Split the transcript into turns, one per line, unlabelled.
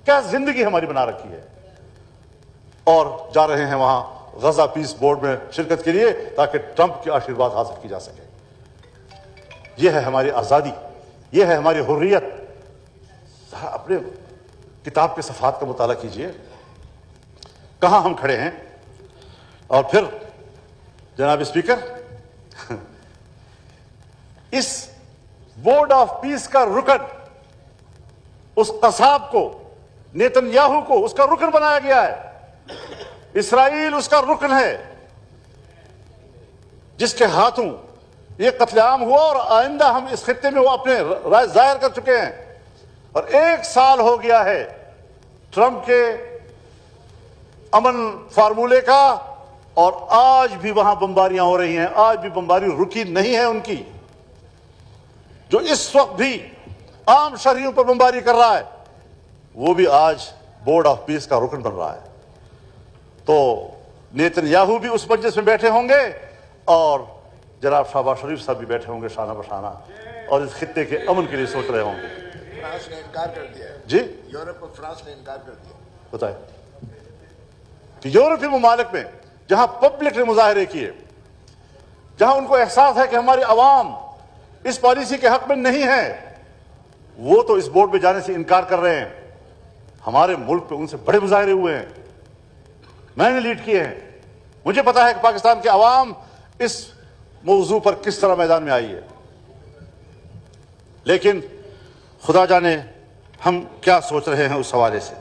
کیا زندگی ہماری بنا رکھی ہے، اور جا رہے ہیں وہاں غزہ پیس بورڈ میں شرکت کے لیے تاکہ ٹرمپ کے آشیرواد حاصل کی جا سکے۔ یہ ہے ہماری آزادی، یہ ہے ہماری حریت۔ اپنے کتاب کے صفحات کا مطالعہ کیجئے، کہاں ہم کھڑے ہیں۔ اور پھر جناب اسپیکر، اس بورڈ آف پیس کا رکن، اس قصاب کو، نیتن یاہو کو اس کا رکن بنایا گیا ہے۔ اسرائیل اس کا رکن ہے جس کے ہاتھوں یہ قتل عام ہوا، اور آئندہ ہم اس خطے میں وہ اپنے رائے ظاہر کر چکے ہیں۔ اور 1 سال ہو گیا ہے ٹرمپ کے امن فارمولے کا، اور آج بھی وہاں بمباریاں ہو رہی ہیں، آج بھی بمباری رکی نہیں ہے ان کی۔ جو اس وقت بھی عام شہریوں پر بمباری کر رہا ہے وہ بھی آج بورڈ آف پیس کا رکن بن رہا ہے۔ تو نیتن یاہو بھی اس مجلس میں بیٹھے ہوں گے، اور جناب شہباز شریف صاحب بھی بیٹھے ہوں گے شانہ بشانہ، اور اس خطے کے امن کے لیے سوچ رہے ہوں گے۔
فرانس نے انکار کر دیا ہے۔
جی
یورپ اور فرانس نے انکار کر دیا۔
بتائیں کہ یورپی ممالک میں جہاں پبلک نے مظاہرے کیے، جہاں ان کو احساس ہے کہ ہماری عوام اس پالیسی کے حق میں نہیں ہے، وہ تو اس بورڈ پہ جانے سے انکار کر رہے ہیں۔ ہمارے ملک پہ ان سے بڑے مظاہرے ہوئے ہیں، میں نے لیڈ کیے ہیں۔ مجھے پتا ہے کہ پاکستان کی عوام اس موضوع پر کس طرح میدان میں آئی ہے، لیکن خدا جانے ہم کیا سوچ رہے ہیں اس حوالے سے۔